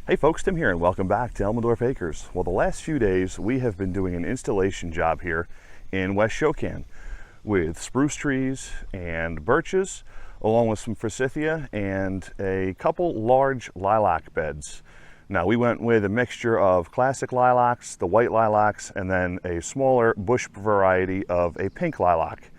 Hey folks, Tim here and welcome back to Elmendorf Acres. Well, the last few days we have been doing an installation job here in West Ashokan with spruce trees and birches, along with some forsythia and a couple large lilac beds. Now we went with a mixture of classic lilacs, the white lilacs, and then a smaller bush variety of a pink lilac.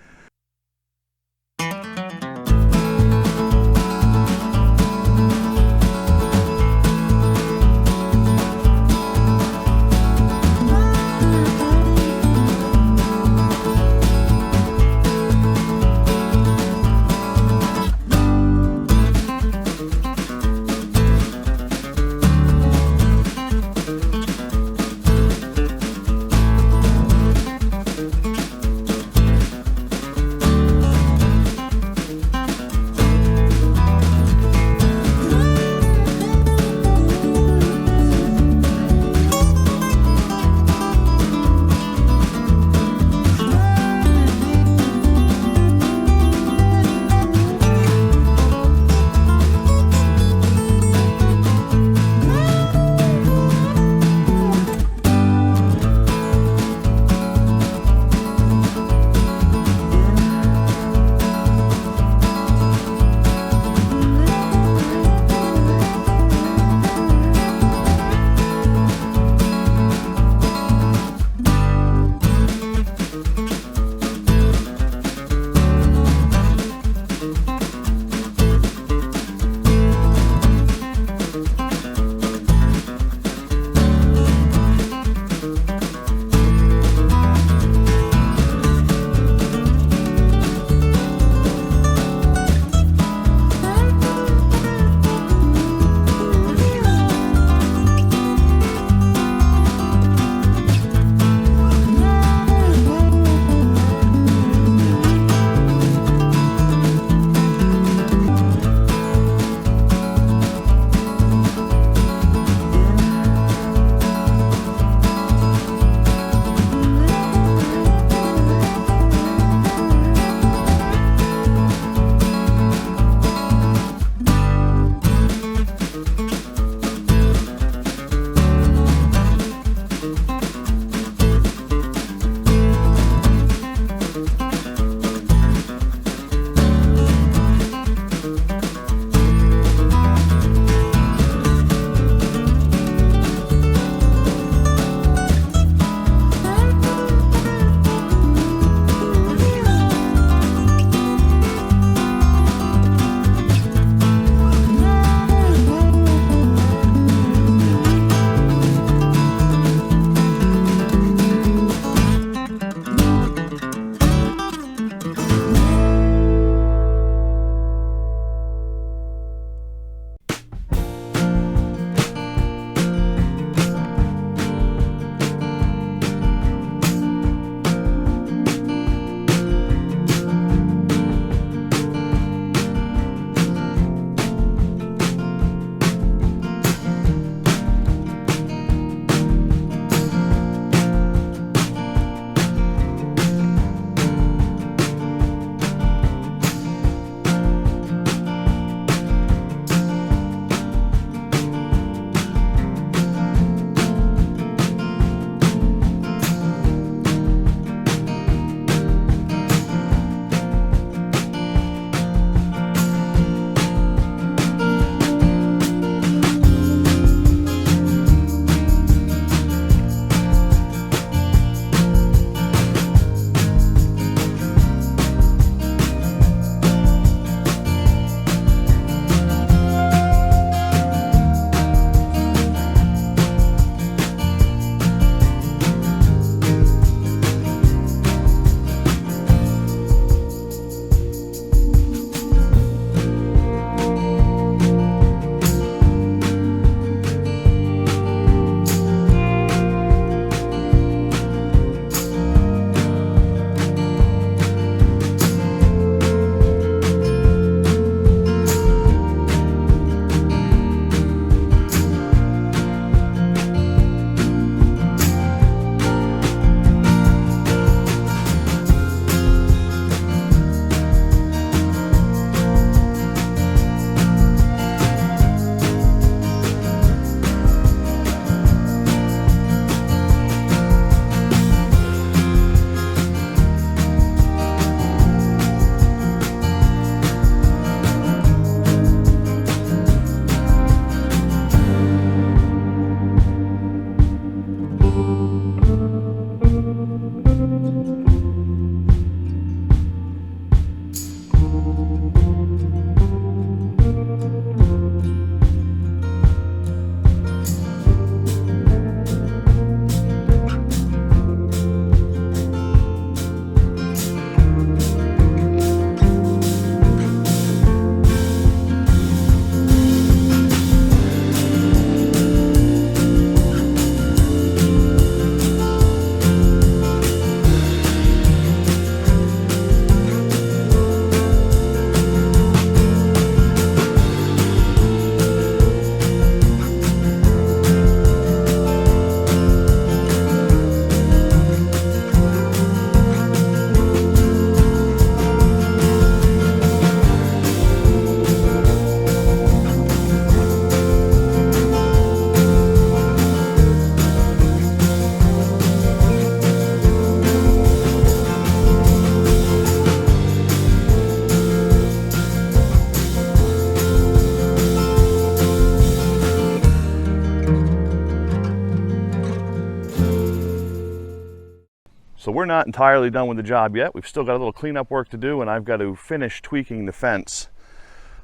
So we're not entirely done with the job yet. We've still got a little cleanup work to do, and I've got to finish tweaking the fence.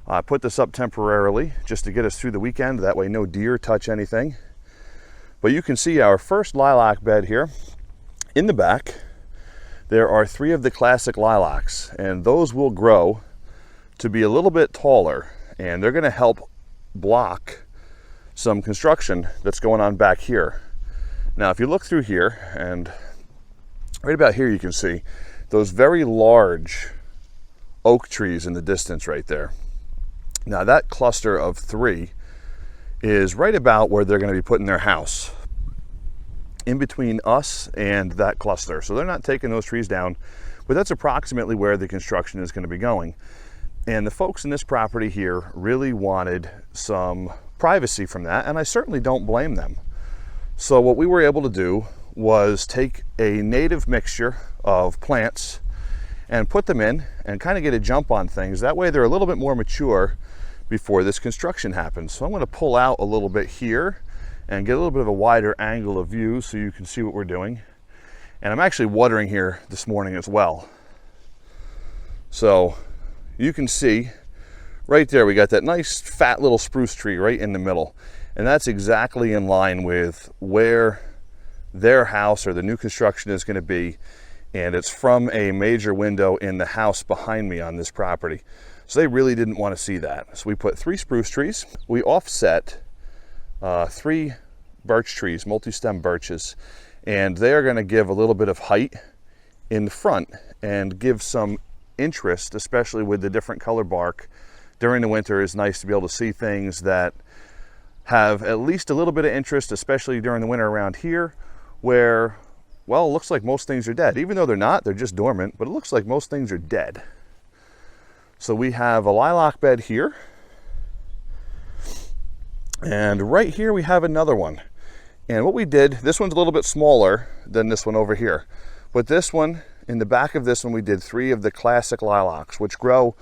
I put this up temporarily just to get us through the weekend. That way no deer touch anything. But you can see our first lilac bed here. In the back, there are 3 of the classic lilacs, and those will grow to be a little bit taller, and they're gonna help block some construction that's going on back here. Now, if you look through here, and right about here you can see those very large oak trees in the distance right there. Now that cluster of 3 is right about where they're going to be putting their house, in between us and that cluster. So they're not taking those trees down, but that's approximately where the construction is going to be going. And the folks in this property here really wanted some privacy from that, and I certainly don't blame them. So what we were able to do was take a native mixture of plants and put them in and kind of get a jump on things. That way they're a little bit more mature before this construction happens. So I'm going to pull out a little bit here and get a little bit of a wider angle of view so you can see what we're doing. And I'm actually watering here this morning as well. So you can see right there, we got that nice fat little spruce tree right in the middle. And that's exactly in line with where their house or the new construction is going to be. And it's from a major window in the house behind me on this property. So they really didn't want to see that. So we put 3 spruce trees. We offset 3 birch trees, multi-stem birches, and they are going to give a little bit of height in the front and give some interest, especially with the different color bark. During the winter, it's nice to be able to see things that have at least a little bit of interest, especially during the winter around here, where, well, it looks like most things are dead. Even though they're not, they're just dormant, but it looks like most things are dead. So we have a lilac bed here, and right here we have another one. And what we did, this one's a little bit smaller than this one over here, but this one, in the back of this one, we did 3 of the classic lilacs, which grow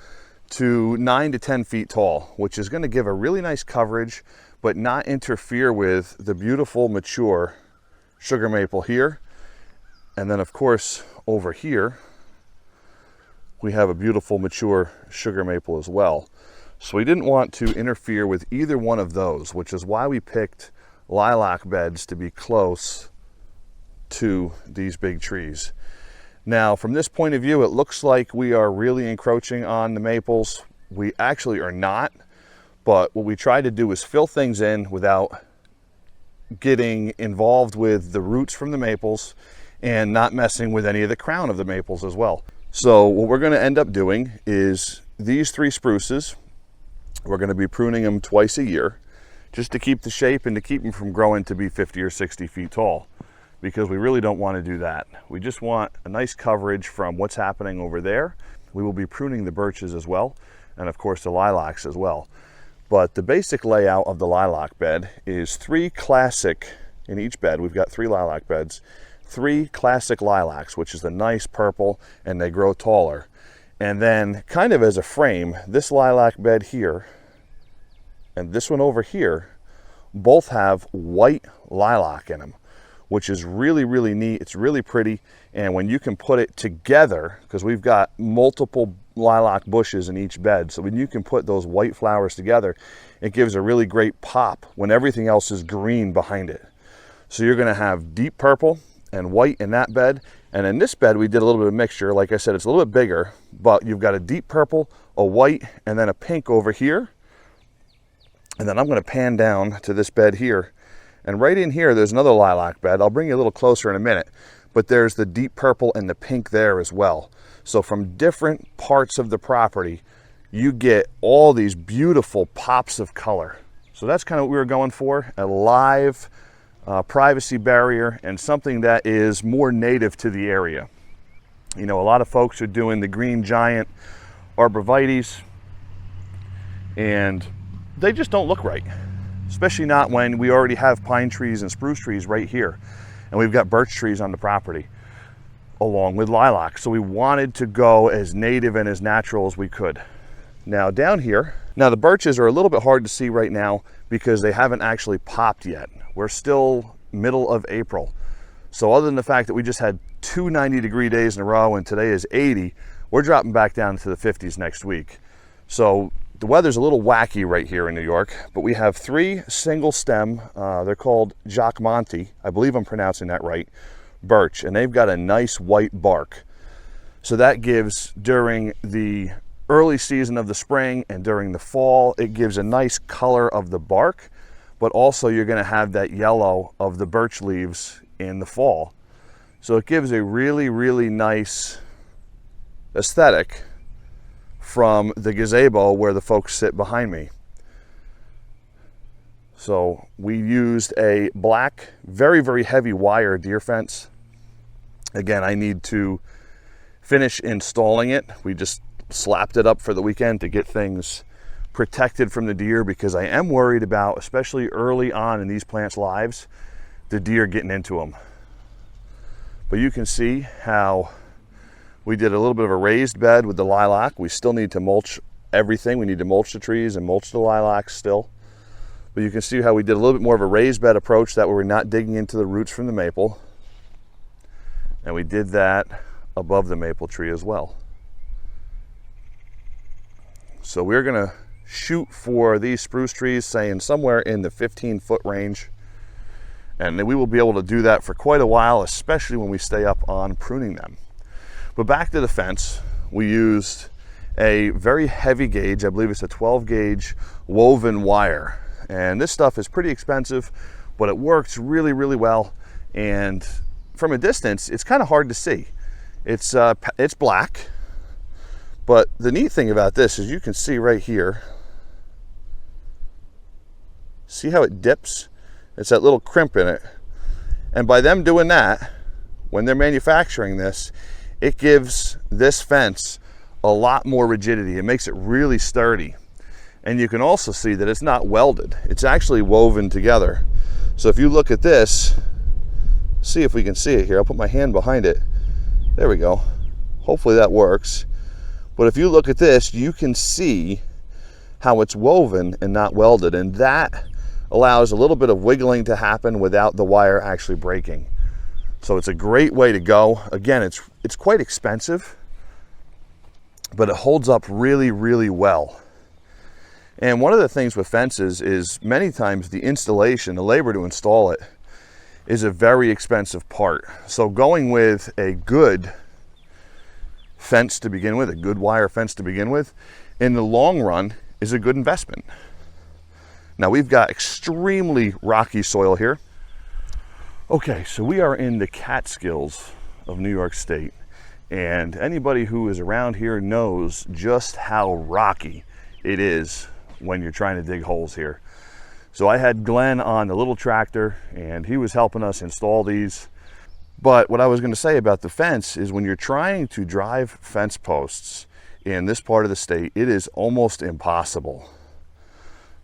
to 9 to 10 feet tall, which is going to give a really nice coverage, but not interfere with the beautiful mature sugar maple here. And then of course over here we have a beautiful mature sugar maple as well. So we didn't want to interfere with either one of those, which is why we picked lilac beds to be close to these big trees. Now, from this point of view, it looks like we are really encroaching on the maples. We actually are not, but what we try to do is fill things in without getting involved with the roots from the maples and not messing with any of the crown of the maples as well. So what we're going to end up doing is these 3 spruces, we're going to be pruning them twice a year just to keep the shape and to keep them from growing to be 50 or 60 feet tall, because we really don't want to do that. We just want a nice coverage from what's happening over there. We will be pruning the birches as well, and of course the lilacs as well. But the basic layout of the lilac bed is 3 classic in each bed. We've got 3 lilac beds, 3 classic lilacs, which is the nice purple, and they grow taller. And then kind of as a frame, this lilac bed here and this one over here both have white lilac in them, which is really, really neat. It's really pretty. And when you can put it together, because we've got multiple lilac bushes in each bed, so when you can put those white flowers together, it gives a really great pop when everything else is green behind it. So you're going to have deep purple and white in that bed. And in this bed, we did a little bit of mixture. Like I said, it's a little bit bigger, but you've got a deep purple, a white, and then a pink over here. And then I'm going to pan down to this bed here. And right in here, there's another lilac bed. I'll bring you a little closer in a minute, but there's the deep purple and the pink there as well. So from different parts of the property, you get all these beautiful pops of color. So that's kind of what we were going for, a live privacy barrier and something that is more native to the area. You know, a lot of folks are doing the green giant arborvitaes, and they just don't look right. Especially not when we already have pine trees and spruce trees right here. And we've got birch trees on the property along with lilac. So we wanted to go as native and as natural as we could. Now down here, now the birches are a little bit hard to see right now because they haven't actually popped yet. We're still middle of April. So other than the fact that we just had 2 90-degree days in a row and today is 80, we're dropping back down to the 50s next week. So the weather's a little wacky right here in New York, but we have 3 single stem, they're called Jacquemonte, I believe I'm pronouncing that right, birch, and they've got a nice white bark. So that gives, during the early season of the spring and during the fall, it gives a nice color of the bark, but also you're gonna have that yellow of the birch leaves in the fall. So it gives a really, really nice aesthetic from the gazebo where the folks sit behind me. So we used a black, very, very heavy wire deer fence. Again, I need to finish installing it. We just slapped it up for the weekend to get things protected from the deer, because I am worried about, especially early on in these plants' lives, the deer getting into them. But you can see how we did a little bit of a raised bed with the lilac. We still need to mulch everything. We need to mulch the trees and mulch the lilacs still. But you can see how we did a little bit more of a raised bed approach, that way we're not digging into the roots from the maple. And we did that above the maple tree as well. So we're gonna shoot for these spruce trees, saying somewhere in the 15-foot range. And we will be able to do that for quite a while, especially when we stay up on pruning them. But back to the fence, we used a very heavy gauge, I believe it's a 12 gauge woven wire. And this stuff is pretty expensive, but it works really, really well. And from a distance, it's kind of hard to see. It's black, but the neat thing about this is you can see right here, see how it dips? It's that little crimp in it. And by them doing that, when they're manufacturing this, it gives this fence a lot more rigidity. It makes it really sturdy. And you can also see that it's not welded. It's actually woven together. So if you look at this, see if we can see it here. I'll put my hand behind it. There we go. Hopefully that works. But if you look at this, you can see how it's woven and not welded. And that allows a little bit of wiggling to happen without the wire actually breaking. So it's a great way to go. Again, it's quite expensive, but it holds up really, really well. And one of the things with fences is many times the installation, the labor to install it, is a very expensive part. So going with a good fence to begin with, a good wire fence to begin with, in the long run is a good investment. Now we've got extremely rocky soil here. Okay, so we are in the Catskills of New York State, and anybody who is around here knows just how rocky it is when you're trying to dig holes here. So I had Glenn on the little tractor, and he was helping us install these. But what I was going to say about the fence is, when you're trying to drive fence posts in this part of the state, it is almost impossible.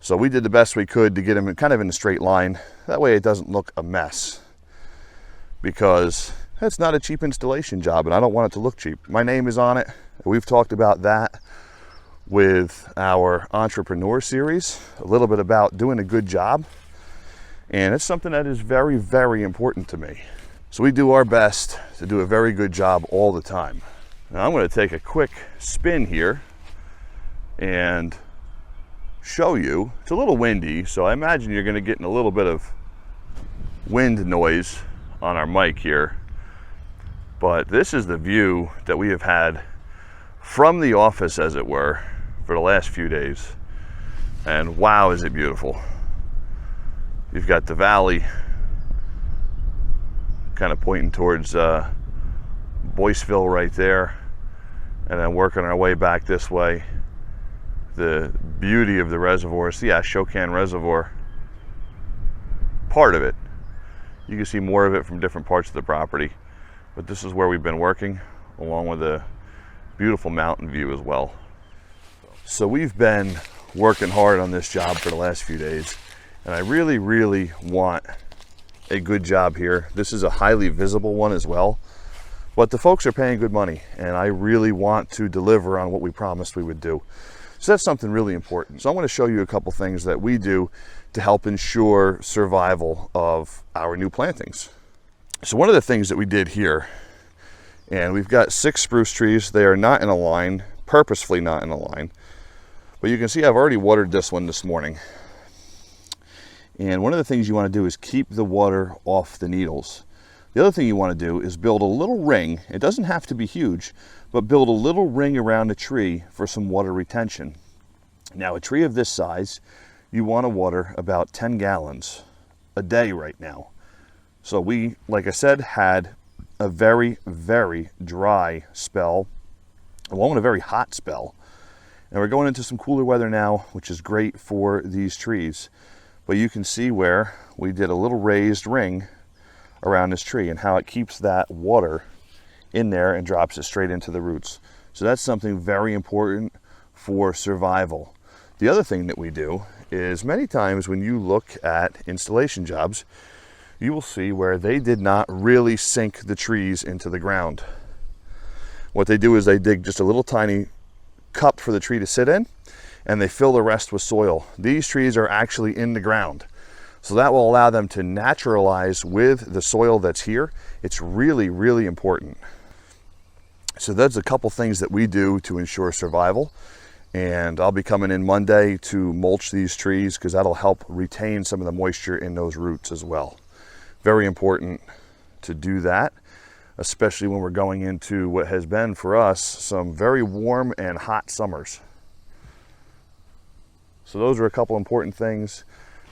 So we did the best we could to get them kind of in a straight line. That way it doesn't look a mess, because it's not a cheap installation job, and I don't want it to look cheap. My name is on it. We've talked about that with our entrepreneur series, a little bit about doing a good job. And it's something that is very, very important to me. So we do our best to do a very good job all the time. Now I'm going to take a quick spin here and show you. It's a little windy, so I imagine you're going to get a little bit of wind noise on our mic here. But this is the view that we have had from the office, as it were, for the last few days. And wow, is it beautiful. You've got the valley kind of pointing towards Boyceville right there, and then working our way back this way. The beauty of the reservoir is the Ashokan Reservoir. Part of it. You can see more of it from different parts of the property, but this is where we've been working, along with a beautiful mountain view as well. So we've been working hard on this job for the last few days, and I really, really want a good job here. This is a highly visible one as well, but the folks are paying good money, and I really want to deliver on what we promised we would do. So that's something really important. So I'm going to show you a couple things that we do to help ensure survival of our new plantings. So one of the things that we did here, and we've got 6 spruce trees. They are not in a line, purposefully not in a line. But you can see I've already watered this one this morning. And one of the things you want to do is keep the water off the needles. The other thing you want to do is build a little ring. It doesn't have to be huge, but build a little ring around the tree for some water retention. Now, a tree of this size, you want to water about 10 gallons a day right now. So we, like I said, had a very, very dry spell, along with a very hot spell. And we're going into some cooler weather now, which is great for these trees. But you can see where we did a little raised ring around this tree and how it keeps that water in there and drops it straight into the roots. So that's something very important for survival. The other thing that we do is many times when you look at installation jobs, you will see where they did not really sink the trees into the ground. What they do is they dig just a little tiny cup for the tree to sit in, and they fill the rest with soil. These trees are actually in the ground. So that will allow them to naturalize with the soil that's here. It's really, really important. So that's a couple things that we do to ensure survival. And I'll be coming in Monday to mulch these trees because that'll help retain some of the moisture in those roots as well. Very important to do that, especially when we're going into what has been for us some very warm and hot summers. So those are a couple important things.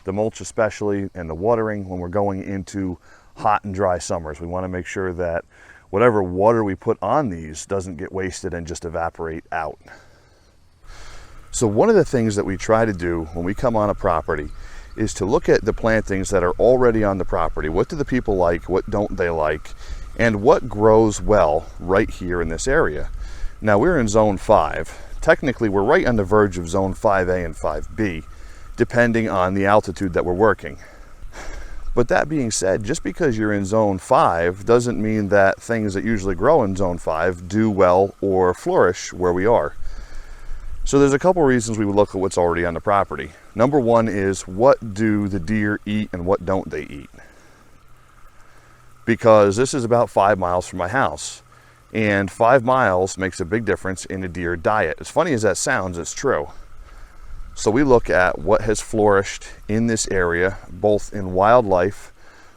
The mulch especially, and the watering when we're going into hot and dry summers. We want to make sure that whatever water we put on these doesn't get wasted and just evaporate out. So one of the things that we try to do when we come on a property is to look at the plantings that are already on the property. What do the people like? What don't they like? And what grows well right here in this area? Now we're in zone 5. Technically, we're right on the verge of zone 5A and 5B, depending on the altitude that we're working. But that being said, just because you're in zone 5 doesn't mean that things that usually grow in zone 5 do well or flourish where we are. So there's a couple reasons we would look at what's already on the property. Number one is, what do the deer eat and what don't they eat? Because this is about 5 miles from my house, and 5 miles makes a big difference in a deer diet. As funny as that sounds, it's true. So we look at what has flourished in this area, both in wildlife,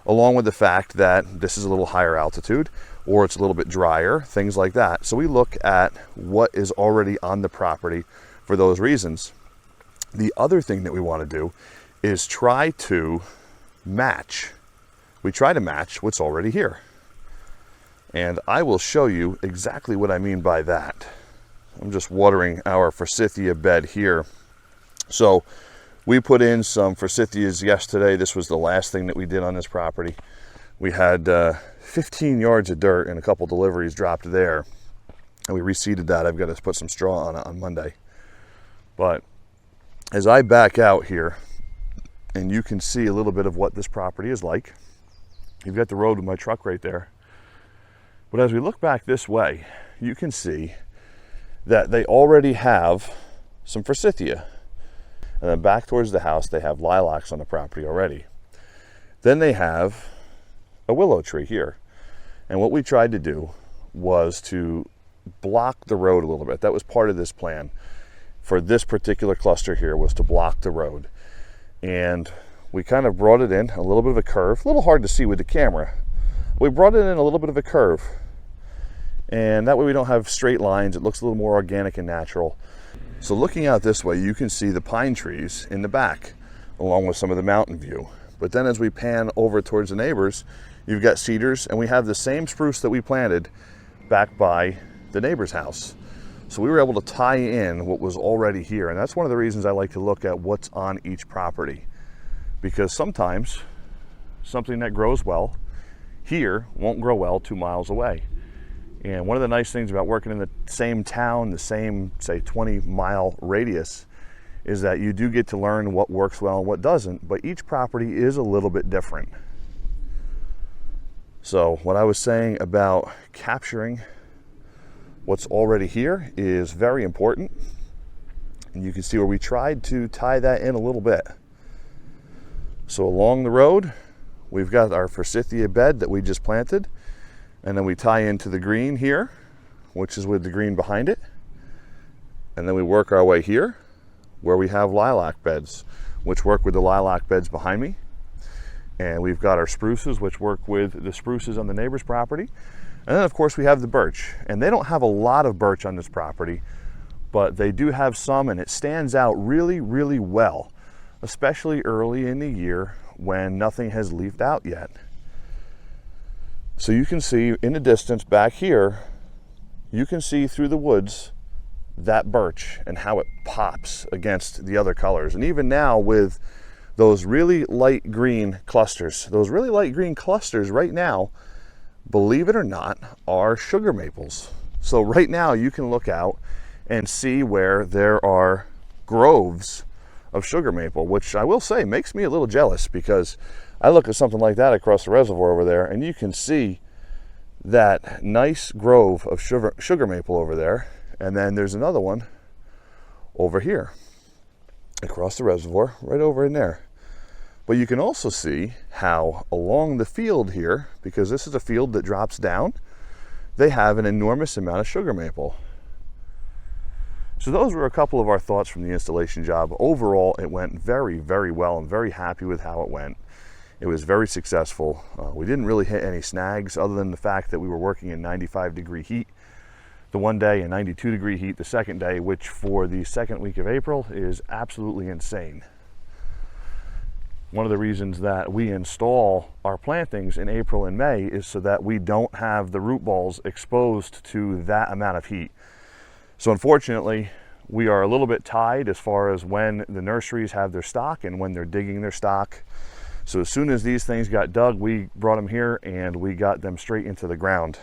along with the fact that this is a little higher altitude, or it's a little bit drier, things like that. So we look at what is already on the property for those reasons. The other thing that we want to do is try to match. We try to match what's already here. And I will show you exactly what I mean by that. I'm just watering our forsythia bed here. So we put in some forsythias yesterday. This was the last thing that we did on this property. We had 15 yards of dirt and a couple deliveries dropped there. And we reseeded that. I've got to put some straw on it on Monday. But as I back out here, and you can see a little bit of what this property is like. You've got the road with my truck right there. But as we look back this way, you can see that they already have some forsythia. And then back towards the house, they have lilacs on the property already. Then they have a willow tree here. And what we tried to do was to block the road a little bit. That was part of this plan for this particular cluster here, was to block the road. And we kind of brought it in a little bit of a curve, a little hard to see with the camera. We brought it in a little bit of a curve. And that way we don't have straight lines. It looks a little more organic and natural. So looking out this way, you can see the pine trees in the back, along with some of the mountain view. But then as we pan over towards the neighbors, you've got cedars, and we have the same spruce that we planted back by the neighbor's house. So we were able to tie in what was already here. And that's one of the reasons I like to look at what's on each property. Because sometimes something that grows well here won't grow well 2 miles away. And one of the nice things about working in the same town, the same, say, 20-mile radius, is that you do get to learn what works well and what doesn't, but each property is a little bit different. So what I was saying about capturing what's already here is very important. And you can see where we tried to tie that in a little bit. So along the road, we've got our forsythia bed that we just planted, and then we tie into the green here, which is with the green behind it. And then we work our way here where we have lilac beds, which work with the lilac beds behind me. And we've got our spruces, which work with the spruces on the neighbor's property. And then of course we have the birch, and they don't have a lot of birch on this property, but they do have some, and it stands out really, really well, especially early in the year when nothing has leafed out yet. So you can see in the distance back here, you can see through the woods that birch and how it pops against the other colors. And even now with those really light green clusters, right now, believe it or not, are sugar maples. So right now you can look out and see where there are groves of sugar maple, which I will say makes me a little jealous, because I look at something like that across the reservoir over there, and you can see that nice grove of sugar maple over there. And then there's another one over here across the reservoir, right over in there. But you can also see how along the field here, because this is a field that drops down, they have an enormous amount of sugar maple. So those were a couple of our thoughts from the installation job. Overall, it went very, very well. I'm very happy with how it went. It was very successful. We didn't really hit any snags other than the fact that we were working in 95-degree heat the one day and 92-degree heat the second day, which for the second week of April is absolutely insane. One of the reasons that we install our plantings in April and May is so that we don't have the root balls exposed to that amount of heat. So unfortunately, we are a little bit tied as far as when the nurseries have their stock and when they're digging their stock. So as soon as these things got dug, we brought them here and we got them straight into the ground.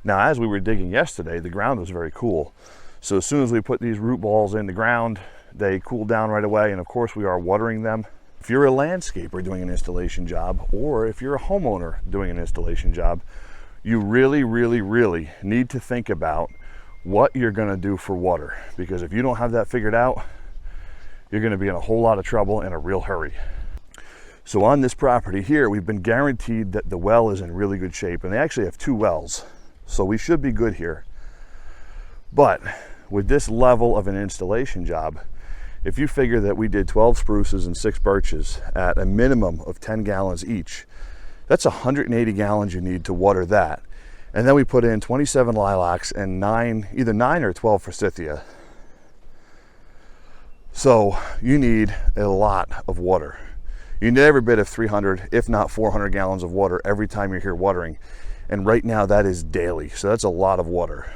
Now, as we were digging yesterday, the ground was very cool. So as soon as we put these root balls in the ground, they cooled down right away. And of course we are watering them. If you're a landscaper doing an installation job, or if you're a homeowner doing an installation job, you really, really, really need to think about what you're gonna do for water. Because if you don't have that figured out, you're gonna be in a whole lot of trouble in a real hurry. So on this property here, we've been guaranteed that the well is in really good shape, and they actually have 2 wells. So we should be good here. But with this level of an installation job, if you figure that we did 12 spruces and 6 birches at a minimum of 10 gallons each, that's 180 gallons you need to water that. And then we put in 27 lilacs and either 9 or 12 forsythia. So you need a lot of water. You need every bit of 300, if not 400 gallons of water every time you're here watering. And right now that is daily, so that's a lot of water.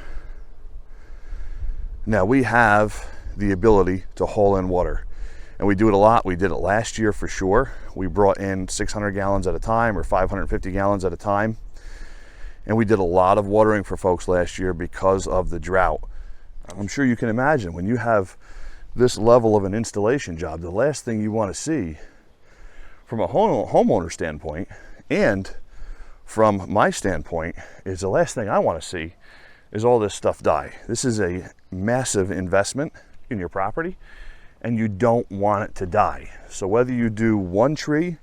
Now we have the ability to haul in water, and we do it a lot. We did it last year for sure. We brought in 600 gallons at a time or 550 gallons at a time. And we did a lot of watering for folks last year because of the drought. I'm sure you can imagine when you have this level of an installation job, the last thing you want to see from a homeowner standpoint and from my standpoint is the last thing I want to see is all this stuff die. This is a massive investment in your property, and you don't want it to die. So whether you do 1 tree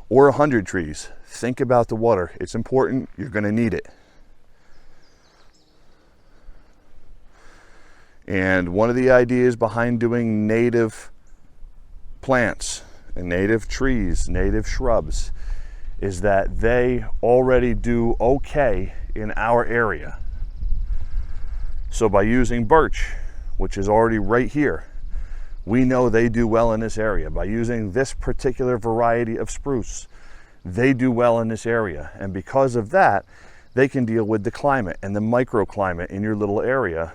or 100 trees, think about the water. It's important. You're going to need it. And one of the ideas behind doing native plants and native trees, native shrubs, is that they already do okay in our area. So by using birch, which is already right here, we know they do well in this area. By using this particular variety of spruce, they do well in this area. And because of that, they can deal with the climate and the microclimate in your little area.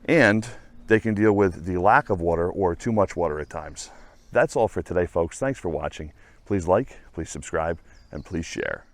And they can deal with the lack of water or too much water at times. That's all for today, folks. Thanks for watching. Please like, please subscribe, and please share.